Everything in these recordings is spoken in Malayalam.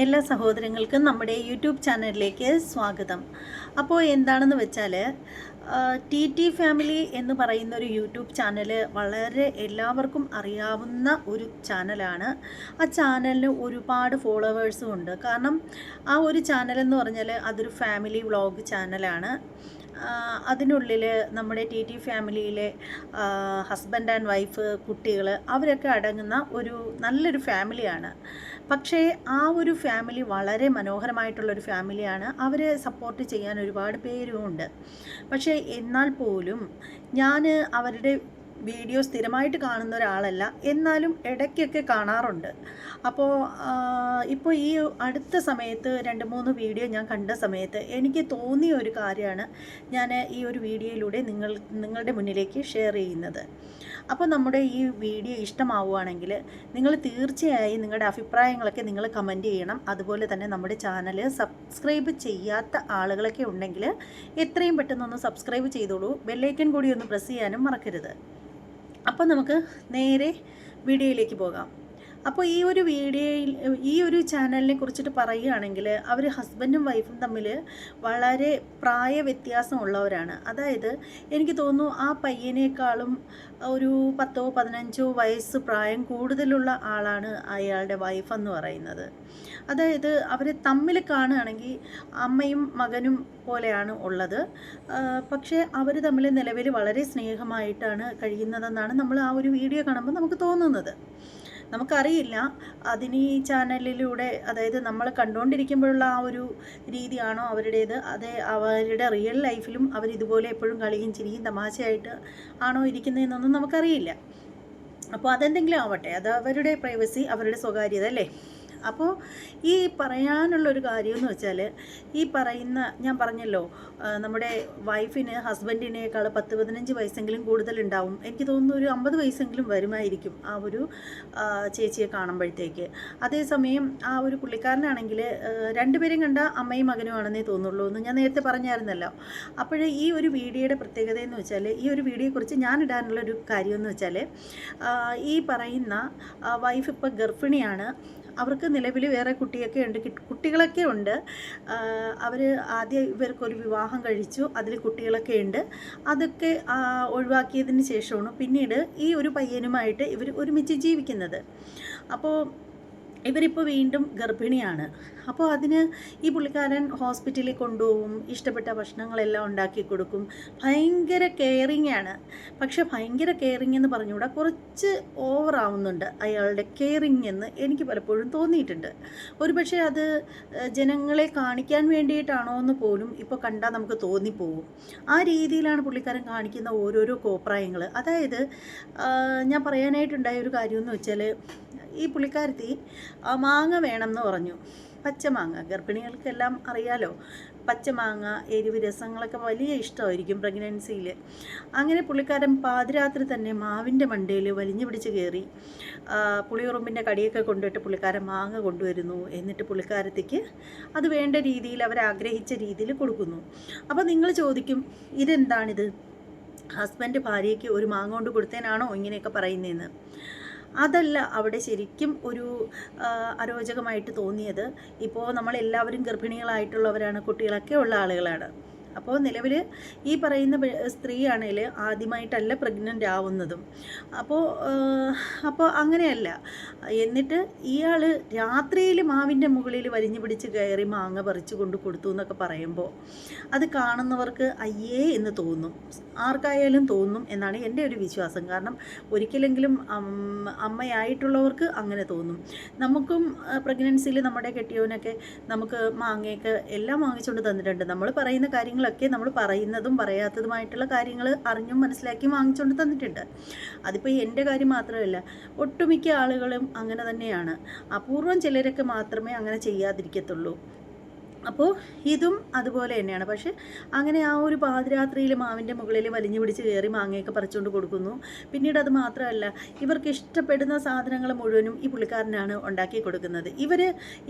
എല്ലാ സഹോദരങ്ങൾക്കും നമ്മുടെ യൂട്യൂബ് ചാനലിലേക്ക് സ്വാഗതം. അപ്പോൾ എന്താണെന്ന് വെച്ചാൽ ടി ടി ഫാമിലി എന്ന് പറയുന്ന ഒരു യൂട്യൂബ് ചാനൽ വളരെ എല്ലാവർക്കും അറിയാവുന്ന ഒരു ചാനലാണ്. ആ ചാനലിന് ഒരുപാട് ഫോളോവേഴ്സും ഉണ്ട്. കാരണം ആ ഒരു ചാനലെന്ന് പറഞ്ഞാൽ അതൊരു ഫാമിലി വ്ളോഗ് ചാനലാണ്. അതിനുള്ളിൽ നമ്മുടെ ടി ടി ഫാമിലിയിലെ ഹസ്ബൻഡ് ആൻഡ് വൈഫ്, കുട്ടികൾ അവരൊക്കെ അടങ്ങുന്ന ഒരു നല്ലൊരു ഫാമിലിയാണ്. പക്ഷേ ആ ഒരു ഫാമിലി വളരെ മനോഹരമായിട്ടുള്ളൊരു ഫാമിലിയാണ്. അവരെ സപ്പോർട്ട് ചെയ്യാൻ ഒരുപാട് പേരുമുണ്ട്. പക്ഷേ എന്നാൽ പോലും ഞാൻ അവരുടെ വീഡിയോ സ്ഥിരമായിട്ട് കാണുന്ന ഒരാളല്ല, എന്നാലും ഇടയ്ക്കൊക്കെ കാണാറുണ്ട്. അപ്പോൾ ഇപ്പോൾ ഈ അടുത്ത സമയത്ത് 2-3 വീഡിയോ ഞാൻ കണ്ട സമയത്ത് എനിക്ക് തോന്നിയ ഒരു കാര്യമാണ് ഞാൻ ഈ ഒരു വീഡിയോയിലൂടെ നിങ്ങളുടെ മുന്നിലേക്ക് ഷെയർ ചെയ്യുന്നത്. അപ്പോൾ നമ്മുടെ ഈ വീഡിയോ ഇഷ്ടമാവുകയാണെങ്കിൽ നിങ്ങൾ തീർച്ചയായും നിങ്ങളുടെ അഭിപ്രായങ്ങളൊക്കെ നിങ്ങൾ കമൻറ്റ് ചെയ്യണം. അതുപോലെ തന്നെ നമ്മുടെ ചാനൽ സബ്സ്ക്രൈബ് ചെയ്യാത്ത ആളുകളൊക്കെ ഉണ്ടെങ്കിൽ എത്രയും പെട്ടെന്നൊന്ന് സബ്സ്ക്രൈബ് ചെയ്തോളൂ. ബെല്ലൈക്കൺ കൂടി ഒന്ന് പ്രസ് ചെയ്യാനും മറക്കരുത്. അപ്പോൾ നമുക്ക് നേരെ വീഡിയോയിലേക്ക് പോകാം. അപ്പോൾ ഈ ഒരു ചാനലിനെ കുറിച്ചിട്ട് പറയുകയാണെങ്കിൽ അവർ ഹസ്ബൻഡും വൈഫും തമ്മിൽ വളരെ പ്രായ വ്യത്യാസമുള്ളവരാണ്. അതായത് എനിക്ക് തോന്നുന്നു ആ പയ്യനേക്കാളും ഒരു 10-15 വയസ്സ് പ്രായം കൂടുതലുള്ള ആളാണ് അയാളുടെ വൈഫെന്ന് പറയുന്നത്. അതായത് അവർ തമ്മിൽ കാണുകയാണെങ്കിൽ അമ്മയും മകനും പോലെയാണ് ഉള്ളത്. പക്ഷേ അവർ തമ്മിൽ നിലവിൽ വളരെ സ്നേഹമായിട്ടാണ് കഴിയുന്നതെന്നാണ് നമ്മൾ ആ ഒരു വീഡിയോ കാണുമ്പോൾ നമുക്ക് തോന്നുന്നത്. നമുക്കറിയില്ല അതിന് ഈ ചാനലിലൂടെ, അതായത് നമ്മൾ കണ്ടുകൊണ്ടിരിക്കുമ്പോഴുള്ള ആ ഒരു രീതിയാണോ അവരുടേത്, അതേ അവരുടെ റിയൽ ലൈഫിലും അവരിതുപോലെ എപ്പോഴും കളിയും ചിരിയും തമാശയായിട്ട് ആണോ ഇരിക്കുന്നതെന്നൊന്നും നമുക്കറിയില്ല. അപ്പോൾ അതെന്തെങ്കിലും ആവട്ടെ, അത് അവരുടെ പ്രൈവസി, അവരുടെ സ്വകാര്യത അല്ലേ. അപ്പോൾ ഈ പറയാനുള്ളൊരു കാര്യമെന്ന് വെച്ചാൽ, ഈ പറയുന്ന ഞാൻ പറഞ്ഞല്ലോ നമ്മുടെ വൈഫിന് ഹസ്ബൻഡിനേക്കാൾ 10-15 വയസ്സെങ്കിലും കൂടുതലുണ്ടാവും. എനിക്ക് തോന്നുന്നു ഒരു 50 വയസ്സെങ്കിലും വരുമായിരിക്കും ആ ഒരു ചേച്ചിയെ കാണുമ്പോഴത്തേക്ക്. അതേസമയം ആ ഒരു പുള്ളിക്കാരനാണെങ്കിൽ രണ്ടുപേരും കണ്ട അമ്മയും മകനുമാണെന്നേ തോന്നുള്ളൂ എന്ന് ഞാൻ നേരത്തെ പറഞ്ഞായിരുന്നല്ലോ. അപ്പോൾ ഈ ഒരു വീഡിയോയുടെ പ്രത്യേകത എന്ന് വെച്ചാൽ, ഈ ഒരു വീഡിയോയെക്കുറിച്ച് ഞാൻ ഇടാനുള്ളൊരു കാര്യമെന്ന് വെച്ചാൽ, ഈ പറയുന്ന വൈഫ് ഇപ്പോൾ ഗർഭിണിയാണ്. അവർക്ക് നിലവിൽ വേറെ കുട്ടികളൊക്കെ ഉണ്ട്. അവർ ആദ്യം ഇവർക്കൊരു വിവാഹം കഴിച്ചു, അതിൽ കുട്ടികളൊക്കെ ഉണ്ട്. അതൊക്കെ ഒഴിവാക്കിയതിന് ശേഷമാണ് പിന്നീട് ഈ ഒരു പയ്യനുമായിട്ട് ഇവർ ഒരുമിച്ച് ജീവിക്കുന്നത്. അപ്പോൾ ഇവരിപ്പോൾ വീണ്ടും ഗർഭിണിയാണ്. അപ്പോൾ അതിന് ഈ പുള്ളിക്കാരൻ ഹോസ്പിറ്റലിൽ കൊണ്ടുപോകും, ഇഷ്ടപ്പെട്ട ഭക്ഷണങ്ങളെല്ലാം ഉണ്ടാക്കി കൊടുക്കും. ഭയങ്കര കെയറിങ് ആണ്. പക്ഷേ ഭയങ്കര കെയറിങ് എന്ന് പറഞ്ഞുകൂടാ, കുറച്ച് ഓവറാവുന്നുണ്ട് അയാളുടെ കെയറിങ് എന്ന് എനിക്ക് പലപ്പോഴും തോന്നിയിട്ടുണ്ട്. ഒരുപക്ഷെ അത് ജനങ്ങളെ കാണിക്കാൻ വേണ്ടിയിട്ടാണോ എന്ന് പോലും ഇപ്പോൾ കണ്ടാൽ നമുക്ക് തോന്നിപ്പോവും. ആ രീതിയിലാണ് പുള്ളിക്കാരൻ കാണിക്കുന്ന ഓരോരോ കോപ്രായങ്ങൾ. അതായത് ഞാൻ പറയാനായിട്ടുണ്ടായ ഒരു കാര്യമെന്ന് വെച്ചാൽ, ഈ പുള്ളിക്കാരത്തി മാങ്ങ വേണമെന്ന് പറഞ്ഞു. പച്ചമാങ്ങ, ഗർഭിണികൾക്കെല്ലാം അറിയാലോ, പച്ചമാങ്ങ, എരിവ് രസങ്ങളൊക്കെ വലിയ ഇഷ്ടമായിരിക്കും പ്രഗ്നൻസിയിൽ. അങ്ങനെ പുള്ളിക്കാരൻ പാതിരാത്രി തന്നെ മാവിൻ്റെ മണ്ടയിൽ വലിഞ്ഞു പിടിച്ച് കയറി പുളിയുറുമ്പിൻ്റെ കടിയൊക്കെ കൊണ്ടിട്ട് പുള്ളിക്കാരൻ മാങ്ങ കൊണ്ടുവരുന്നു. എന്നിട്ട് പുള്ളിക്കാരത്തേക്ക് അത് വേണ്ട രീതിയിൽ അവരാഗ്രഹിച്ച രീതിയിൽ കൊടുക്കുന്നു. അപ്പോൾ നിങ്ങൾ ചോദിക്കും, ഇതെന്താണിത്? ഹസ്ബൻഡ് ഭാര്യയ്ക്ക് ഒരു മാങ്ങ കൊണ്ട് കൊടുത്തേനാണോ ഇങ്ങനെയൊക്കെ പറയുന്നതെന്ന്. അതല്ല അവിടെ ശരിക്കും ഒരു അരോചകമായിട്ട് തോന്നിയത്. ഇപ്പോൾ നമ്മളെല്ലാവരും ഗർഭിണികളായിട്ടുള്ളവരാണ്, കുട്ടികളൊക്കെ ഉള്ള ആളുകളാണ്. അപ്പോൾ നിലവിൽ ഈ പറയുന്ന സ്ത്രീയാണെങ്കിൽ ആദ്യമായിട്ടല്ല പ്രഗ്നൻ്റ് ആവുന്നതും. അപ്പോൾ അങ്ങനെയല്ല. എന്നിട്ട് ഇയാൾ രാത്രിയിൽ മാവിൻ്റെ മുകളിൽ വലിഞ്ഞു പിടിച്ച് കയറി മാങ്ങ പറിച്ചു കൊണ്ട് കൊടുത്തു എന്നൊക്കെ പറയുമ്പോൾ അത് കാണുന്നവർക്ക് അയ്യേ എന്ന് തോന്നും. ആർക്കായാലും തോന്നും എന്നാണ് എൻ്റെ ഒരു വിശ്വാസം. കാരണം ഒരിക്കലെങ്കിലും അമ്മയായിട്ടുള്ളവർക്ക് അങ്ങനെ തോന്നും. നമുക്കും പ്രഗ്നൻസിയിൽ നമ്മുടെ കെട്ടിയവനൊക്കെ നമുക്ക് മാങ്ങയൊക്കെ എല്ലാം വാങ്ങിച്ചുകൊണ്ട് തന്നിട്ടുണ്ട്. നമ്മൾ പറയുന്ന കാര്യങ്ങളൊക്കെ നമ്മൾ പറയുന്നതും പറയാത്തതുമായിട്ടുള്ള കാര്യങ്ങൾ അറിഞ്ഞും മനസ്സിലാക്കിയും വാങ്ങിച്ചുകൊണ്ട് തന്നിട്ടുണ്ട്. അതിപ്പോൾ എൻ്റെ കാര്യം മാത്രമല്ല, ഒട്ടുമിക്ക ആളുകളും അങ്ങനെ തന്നെയാണ്. അപൂർവം ചിലരൊക്കെ മാത്രമേ അങ്ങനെ ചെയ്യാതിരിക്കത്തുള്ളൂ. അപ്പോൾ ഇതും അതുപോലെ തന്നെയാണ്. പക്ഷേ അങ്ങനെ ആ ഒരു പാതിരാത്രിയിൽ മാവിൻ്റെ മുകളിൽ വലിഞ്ഞു പിടിച്ച് കയറി മാങ്ങയൊക്കെ പറിച്ചുകൊണ്ട് കൊടുക്കുന്നു. പിന്നീട് അത് മാത്രമല്ല, ഇവർക്ക് ഇഷ്ടപ്പെടുന്ന സാധനങ്ങൾ മുഴുവനും ഈ പുള്ളിക്കാരനാണ് ഉണ്ടാക്കി കൊടുക്കുന്നത്. ഇവർ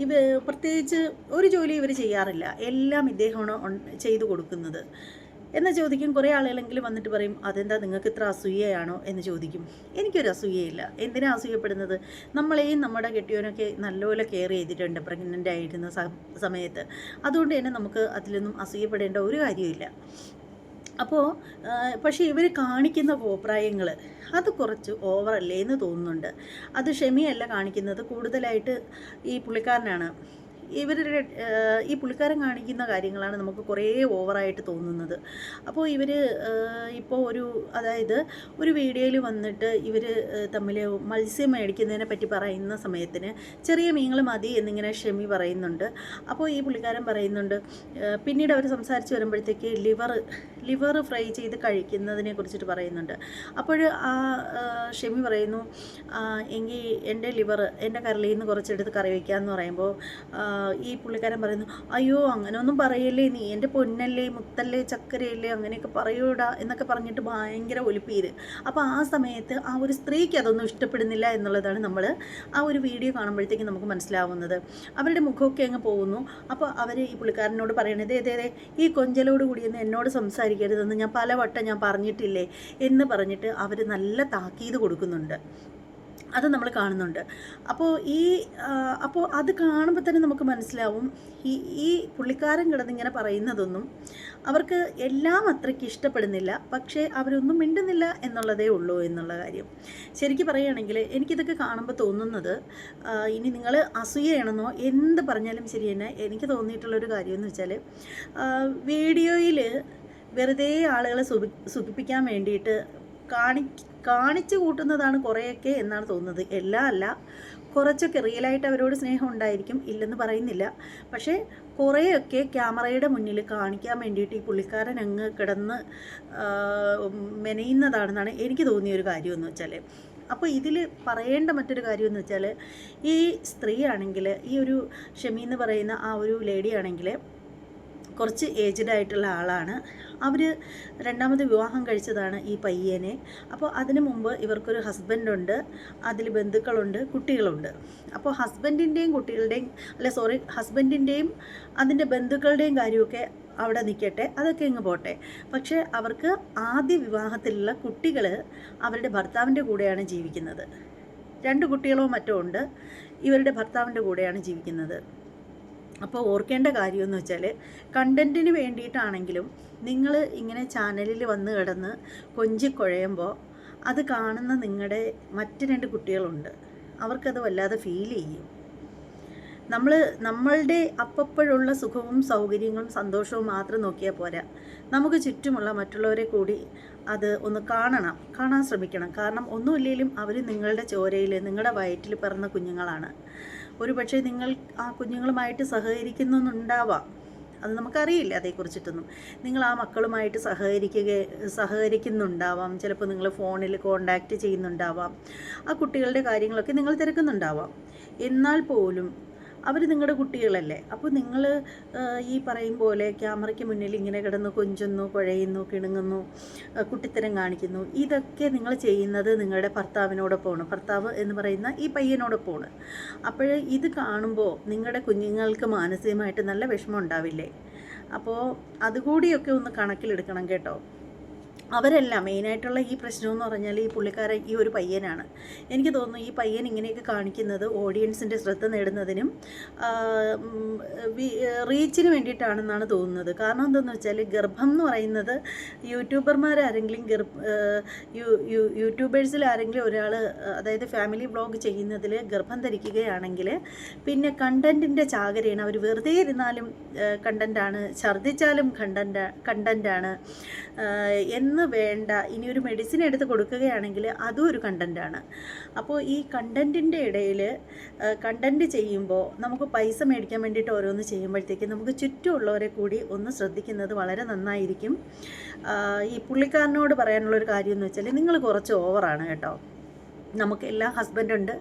പ്രത്യേകിച്ച് ഒരു ജോലി ഇവർ ചെയ്യാറില്ല, എല്ലാം ഇദ്ദേഹമാണ് ചെയ്തു കൊടുക്കുന്നത്. എന്ന് ചോദിക്കും. കുറേ ആളുകളെങ്കിലും വന്നിട്ട് പറയും, അതെന്താ നിങ്ങൾക്ക് ഇത്ര അസൂയയാണോ എന്ന് ചോദിക്കും. എനിക്കൊരു അസൂയയില്ല. എന്തിനാ അസൂയപ്പെടുന്നത്? നമ്മളെയും നമ്മുടെ കെട്ടിയവനൊക്കെ നല്ലപോലെ കെയർ ചെയ്തിട്ടുണ്ട് പ്രഗ്നൻ്റ് ആയിരുന്ന സമയത്ത്. അതുകൊണ്ട് തന്നെ നമുക്ക് അതിലൊന്നും അസൂയപ്പെടേണ്ട ഒരു കാര്യമില്ല. അപ്പോൾ പക്ഷേ ഇവർ കാണിക്കുന്ന കോപ്രായങ്ങൾ അത് കുറച്ച് ഓവറല്ലേ എന്ന് തോന്നുന്നുണ്ട്. അത് ഷെമിയല്ല കാണിക്കുന്നത്, കൂടുതലായിട്ട് ഈ പുള്ളിക്കാരനാണ്. ഇവരുടെ ഈ പുള്ളിക്കാരൻ കാണിക്കുന്ന കാര്യങ്ങളാണ് നമുക്ക് കുറേ ഓവറായിട്ട് തോന്നുന്നത്. അപ്പോൾ ഇവർ ഇപ്പോൾ അതായത് ഒരു വീഡിയോയിൽ വന്നിട്ട് ഇവർ തമ്മിൽ മത്സ്യം മേടിക്കുന്നതിനെ പറ്റി പറയുന്ന സമയത്തിന് ചെറിയ മീനുകൾ മതി എന്നിങ്ങനെ ഷെമി പറയുന്നുണ്ട്. അപ്പോൾ ഈ പുള്ളിക്കാരൻ പറയുന്നുണ്ട്, പിന്നീട് അവർ സംസാരിച്ച് വരുമ്പോഴത്തേക്ക് ലിവർ ഫ്രൈ ചെയ്ത് കഴിക്കുന്നതിനെ കുറിച്ചിട്ട് പറയുന്നുണ്ട്. അപ്പോൾ ഷെമി പറയുന്നു, എങ്കിൽ എൻ്റെ കരളിൽ നിന്ന് കുറച്ചെടുത്ത് കറി വയ്ക്കാമെന്ന് പറയുമ്പോൾ ഈ പുള്ളിക്കാരൻ പറയുന്നു, അയ്യോ അങ്ങനെയൊന്നും പറയല്ലേ നീ, എൻ്റെ പൊന്നല്ലേ മുത്തല്ലേ ചക്കരയല്ലേ അങ്ങനെയൊക്കെ പറയൂടാ എന്നൊക്കെ പറഞ്ഞിട്ട് ഭയങ്കര ഒലിപ്പീര്. അപ്പോൾ ആ സമയത്ത് ആ ഒരു സ്ത്രീക്ക് അതൊന്നും ഇഷ്ടപ്പെടുന്നില്ല എന്നുള്ളതാണ് നമ്മൾ ആ ഒരു വീഡിയോ കാണുമ്പോഴത്തേക്കും നമുക്ക് മനസ്സിലാവുന്നത്. അവരുടെ മുഖമൊക്കെ അങ്ങ് പോകുന്നു. അപ്പോൾ അവർ ഈ പുള്ളിക്കാരനോട് പറയണത്, ഏതേതെ ഈ കൊഞ്ചലോട് കൂടിയൊന്നും എന്നോട് സംസാരിക്കരുതെന്ന് ഞാൻ പലവട്ടം ഞാൻ പറഞ്ഞിട്ടില്ലേ എന്ന് പറഞ്ഞിട്ട് അവർ നല്ല താക്കീത് കൊടുക്കുന്നുണ്ട്. അത് നമ്മൾ കാണുന്നുണ്ട്. അപ്പോൾ അത് കാണുമ്പോൾ തന്നെ നമുക്ക് മനസ്സിലാവും ഈ പുള്ളിക്കാരൻ കിടന്നിങ്ങനെ പറയുന്നതൊന്നും അവർക്ക് എല്ലാം അത്രയ്ക്ക് ഇഷ്ടപ്പെടുന്നില്ല. പക്ഷേ അവരൊന്നും മിണ്ടുന്നില്ല എന്നുള്ളതേ ഉള്ളൂ എന്നുള്ള കാര്യം. ശരിക്കും പറയുകയാണെങ്കിൽ എനിക്കിതൊക്കെ കാണുമ്പോൾ തോന്നുന്നത്, ഇനി നിങ്ങൾ അസൂയയാണെന്നോ എന്ത് പറഞ്ഞാലും ശരി തന്നെ എനിക്ക് തോന്നിയിട്ടുള്ളൊരു കാര്യമെന്ന് വെച്ചാൽ, വീഡിയോയിൽ വെറുതെ ആളുകളെ സുഖിപ്പിക്കാൻ വേണ്ടിയിട്ട് കാണിച്ചു കൂട്ടുന്നതാണ് കുറേയൊക്കെ എന്നാണ് തോന്നുന്നത്. എല്ലാം അല്ല, കുറച്ചൊക്കെ റിയലായിട്ട് അവരോട് സ്നേഹം ഉണ്ടായിരിക്കും, ഇല്ലെന്ന് പറയുന്നില്ല. പക്ഷേ കുറേയൊക്കെ ക്യാമറയുടെ മുന്നിൽ കാണിക്കാൻ വേണ്ടിയിട്ട് ഈ പുള്ളിക്കാരൻ അങ്ങ് കിടന്ന് മെനയുന്നതാണെന്നാണ് എനിക്ക് തോന്നിയൊരു കാര്യമെന്ന് വെച്ചാൽ. അപ്പോൾ ഇതിൽ പറയേണ്ട മറ്റൊരു കാര്യമെന്ന് വെച്ചാൽ, ഈ സ്ത്രീ ആണെങ്കിൽ, ഈ ഒരു ഷെമി എന്ന് പറയുന്ന ആ ഒരു ലേഡി ആണെങ്കിൽ കുറച്ച് ഏജ്ഡ് ആയിട്ടുള്ള ആളാണ്. അവർ രണ്ടാമത് വിവാഹം കഴിച്ചതാണ് ഈ പയ്യനെ. അപ്പോൾ അതിനു മുമ്പ് ഇവർക്കൊരു ഹസ്ബൻഡുണ്ട്, അതിൽ ബന്ധുക്കളുണ്ട്, കുട്ടികളുണ്ട്. അപ്പോൾ ഹസ്ബൻഡിൻ്റെയും അതിൻ്റെ ബന്ധുക്കളുടെയും കാര്യമൊക്കെ അവിടെ നിൽക്കട്ടെ, അതൊക്കെ ഇങ്ങ് പോട്ടെ. പക്ഷേ അവർക്ക് ആദ്യ വിവാഹത്തിലുള്ള കുട്ടികൾ അവരുടെ ഭർത്താവിൻ്റെ കൂടെയാണ് ജീവിക്കുന്നത്. 2 കുട്ടികളോ മറ്റോ ഉണ്ട്, ഇവരുടെ ഭർത്താവിൻ്റെ കൂടെയാണ് ജീവിക്കുന്നത്. അപ്പോൾ ഓർക്കേണ്ട കാര്യമെന്ന് വെച്ചാൽ, കണ്ടൻറ്റിന് വേണ്ടിയിട്ടാണെങ്കിലും നിങ്ങൾ ഇങ്ങനെ ചാനലിൽ വന്ന് കിടന്ന് കൊഞ്ചിക്കുഴയുമ്പോൾ അത് കാണുന്ന നിങ്ങളുടെ മറ്റ് 2 കുട്ടികളുണ്ട്, അവർക്കത് വല്ലാതെ ഫീൽ ചെയ്യും. നമ്മളുടെ അപ്പപ്പോഴുള്ള സുഖവും സൗകര്യങ്ങളും സന്തോഷവും മാത്രം നോക്കിയാൽ പോരാ, നമുക്ക് ചുറ്റുമുള്ള മറ്റുള്ളവരെ കൂടി അത് ഒന്ന് കാണാൻ ശ്രമിക്കണം. കാരണം ഒന്നുമില്ലെങ്കിലും അവർ നിങ്ങളുടെ ചോരയിൽ, നിങ്ങളുടെ വയറ്റിൽ പിറന്ന കുഞ്ഞുങ്ങളാണ്. ഒരു പക്ഷേ നിങ്ങൾ ആ കുഞ്ഞുങ്ങളുമായിട്ട് സഹകരിക്കുന്നുണ്ടാവാം, അത് നമുക്കറിയില്ല അതേക്കുറിച്ചിട്ടൊന്നും. നിങ്ങൾ ആ മക്കളുമായിട്ട് സഹകരിക്കുന്നുണ്ടാവാം, ചിലപ്പോൾ നിങ്ങൾ ഫോണിൽ കോണ്ടാക്റ്റ് ചെയ്യുന്നുണ്ടാവാം, ആ കുട്ടികളുടെ കാര്യങ്ങളൊക്കെ നിങ്ങൾ തിരക്കുന്നുണ്ടാവാം. എന്നാൽ പോലും അവർ നിങ്ങളുടെ കുട്ടികളല്ലേ. അപ്പോൾ നിങ്ങൾ ഈ പറയും പോലെ ക്യാമറയ്ക്ക് മുന്നിൽ ഇങ്ങനെ കിടന്ന് കൊഞ്ചുന്നു, കുഴയുന്നു, കിണുങ്ങുന്നു, കുട്ടിത്തരം കാണിക്കുന്നു. ഇതൊക്കെ നിങ്ങൾ ചെയ്യുന്നത് നിങ്ങളുടെ ഭർത്താവിനോടൊപ്പമാണ്, ഭർത്താവ് എന്ന് പറയുന്ന ഈ പയ്യനോടൊപ്പമാണ്. അപ്പോൾ ഇത് കാണുമ്പോൾ നിങ്ങളുടെ കുഞ്ഞുങ്ങൾക്ക് മാനസികമായിട്ട് നല്ല വിഷമം ഉണ്ടാവില്ലേ? അപ്പോൾ അതുകൂടിയൊക്കെ ഒന്ന് കണക്കിലെടുക്കണം കേട്ടോ. അവരല്ല മെയിനായിട്ടുള്ള ഈ പ്രശ്നമെന്ന് പറഞ്ഞാൽ ഈ പുള്ളിക്കാരൻ, ഈ ഒരു പയ്യനാണ്. എനിക്ക് തോന്നുന്നു ഈ പയ്യൻ ഇങ്ങനെയൊക്കെ കാണിക്കുന്നത് ഓഡിയൻസിൻ്റെ ശ്രദ്ധ നേടുന്നതിനും റീച്ചിന് വേണ്ടിയിട്ടാണെന്നാണ് തോന്നുന്നത്. കാരണം എന്താണെന്ന് വെച്ചാൽ, ഗർഭം എന്ന് പറയുന്നത് യൂട്യൂബേഴ്സിൽ ആരെങ്കിലും ഒരാൾ, അതായത് ഫാമിലി വ്ളോഗ് ചെയ്യുന്നതിൽ ഗർഭം ധരിക്കുകയാണെങ്കിൽ പിന്നെ കണ്ടൻറ്റിൻ്റെ ചാകരയാണ്. അവർ വെറുതെ ഇരുന്നാലും കണ്ടൻറ്റാണ്, ഛർദ്ദിച്ചാലും കണ്ടൻറ്റാണ് എന്ന് വേണ്ട. ഇനിയൊരു മെഡിസിൻ എടുത്ത് കൊടുക്കുകയാണെങ്കിൽ അതും ഒരു കണ്ടൻറ്റാണ്. അപ്പോൾ ഈ കണ്ടൻറ്റിൻ്റെ ഇടയിൽ കണ്ടൻറ്റ് ചെയ്യുമ്പോൾ നമുക്ക് പൈസ മേടിക്കാൻ വേണ്ടിയിട്ട് ഓരോന്ന് ചെയ്യുമ്പോഴത്തേക്കും നമുക്ക് ചുറ്റുമുള്ളവരെ കൂടി ഒന്ന് ശ്രദ്ധിക്കുന്നത് വളരെ നന്നായിരിക്കും. ഈ പുള്ളിക്കാരനോട് പറയാനുള്ളൊരു കാര്യം എന്ന് വെച്ചാൽ, നിങ്ങൾ കുറച്ച് ഓവറാണ് കേട്ടോ. നമുക്കെല്ലാം ഹസ്ബൻഡുണ്ട്,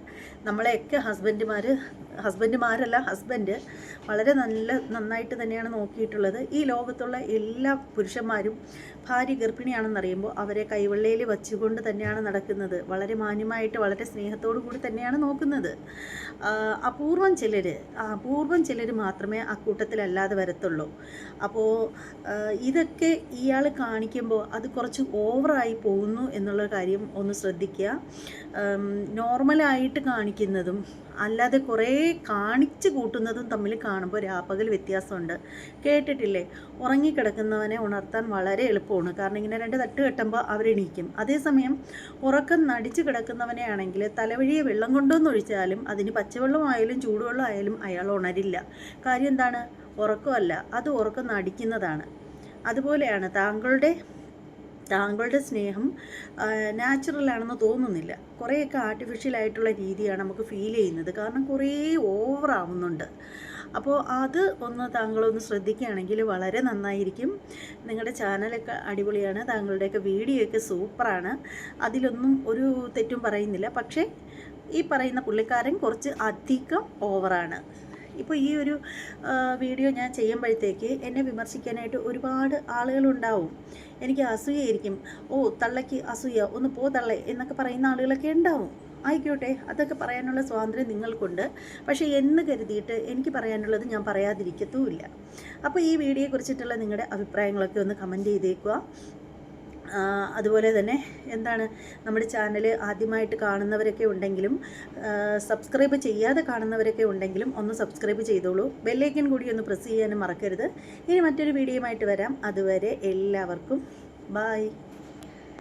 നമ്മളെയൊക്കെ ഹസ്ബൻഡുമാർ ഹസ്ബൻഡുമാരല്ല, ഹസ്ബൻഡ് വളരെ നന്നായിട്ട് തന്നെയാണ് നോക്കിയിട്ടുള്ളത്. ഈ ലോകത്തുള്ള എല്ലാ പുരുഷന്മാരും ഭാര്യ ഗർഭിണിയാണെന്നറിയുമ്പോൾ അവരെ കൈവെള്ളയിൽ വച്ചുകൊണ്ട് തന്നെയാണ് നടക്കുന്നത്. വളരെ മാന്യമായിട്ട് വളരെ സ്നേഹത്തോടു കൂടി തന്നെയാണ് നോക്കുന്നത്. അപൂർവം ചിലർ മാത്രമേ അക്കൂട്ടത്തിലല്ലാതെ വരത്തുള്ളൂ. അപ്പോൾ ഇതൊക്കെ ഇയാൾ കാണിക്കുമ്പോൾ അത് കുറച്ച് ഓവറായി പോകുന്നു എന്നുള്ള കാര്യം ഒന്ന് ശ്രദ്ധിക്കുക. നോർമലായിട്ട് കാണിക്കുന്നതും അല്ലാതെ കുറേ കാണിച്ച് കൂട്ടുന്നതും തമ്മിൽ കാണുമ്പോൾ രാപ്പകൽ വ്യത്യാസമുണ്ട്. കേട്ടിട്ടില്ലേ, ഉറങ്ങിക്കിടക്കുന്നവനെ ഉണർത്താൻ വളരെ എളുപ്പമാണ്. കാരണം ഇങ്ങനെ 2 തട്ട് കെട്ടുമ്പോൾ അവരെണീക്കും. അതേസമയം ഉറക്കം നടിച്ച് കിടക്കുന്നവനെ ആണെങ്കിൽ തലവഴിയെ വെള്ളം കൊണ്ടുവന്നൊഴിച്ചാലും അതിന് പച്ചവെള്ളമായാലും ചൂടുവെള്ളമായാലും അയാൾ ഉണരില്ല. കാര്യം എന്താണ്? ഉറക്കമല്ല, അത് ഉറക്കം നടിക്കുന്നതാണ്. അതുപോലെയാണ് താങ്കളുടെ സ്നേഹം നാച്ചുറലാണെന്ന് തോന്നുന്നില്ല. കുറേയൊക്കെ ആർട്ടിഫിഷ്യലായിട്ടുള്ള രീതിയാണ് നമുക്ക് ഫീൽ ചെയ്യുന്നത്. കാരണം കുറേ ഓവറാവുന്നുണ്ട്. അപ്പോൾ അത് താങ്കളൊന്ന് ശ്രദ്ധിക്കുകയാണെങ്കിൽ വളരെ നന്നായിരിക്കും. നിങ്ങളുടെ ചാനലൊക്കെ അടിപൊളിയാണ്, താങ്കളുടെയൊക്കെ വീഡിയോയൊക്കെ സൂപ്പറാണ്, അതിലൊന്നും ഒരു തെറ്റും പറയുന്നില്ല. പക്ഷേ ഈ പറയുന്ന പുള്ളിക്കാരൻ കുറച്ച് അധികം ഓവറാണ്. ഇപ്പോൾ ഈ ഒരു വീഡിയോ ഞാൻ ചെയ്യുമ്പോഴത്തേക്ക് എന്നെ വിമർശിക്കാനായിട്ട് ഒരുപാട് ആളുകളുണ്ടാവും. എനിക്ക് അസൂയായിരിക്കും. ഓ തള്ളയ്ക്ക് അസൂയ, ഒന്ന് പോ തള്ളേ എന്നൊക്കെ പറയുന്ന ആളുകളൊക്കെ ഉണ്ടാവും. ആയിക്കോട്ടെ, അതൊക്കെ പറയാനുള്ള സ്വാതന്ത്ര്യം നിങ്ങൾക്കുണ്ട്. പക്ഷേ എന്ന് കരുതിയിട്ട് എനിക്ക് പറയാനുള്ളത് ഞാൻ പറയാതിരിക്കത്തുമില്ല. അപ്പോൾ ഈ വീഡിയോയെക്കുറിച്ചിട്ടുള്ള നിങ്ങളുടെ അഭിപ്രായങ്ങളൊക്കെ ഒന്ന് കമൻറ്റ് ചെയ്തേക്കുക. അതുപോലെ തന്നെ നമ്മുടെ ചാനൽ ആദ്യമായിട്ട് കാണുന്നവരൊക്കെ ഉണ്ടെങ്കിലും സബ്സ്ക്രൈബ് ചെയ്യാതെ കാണുന്നവരൊക്കെ ഉണ്ടെങ്കിലും ഒന്ന് സബ്സ്ക്രൈബ് ചെയ്തോളൂ. ബെല്ലൈക്കൻ കൂടി ഒന്ന് പ്രസ് ചെയ്യാനും മറക്കരുത്. ഇനി മറ്റൊരു വീഡിയോയുമായിട്ട് വരാം. അതുവരെ എല്ലാവർക്കും ബായ്.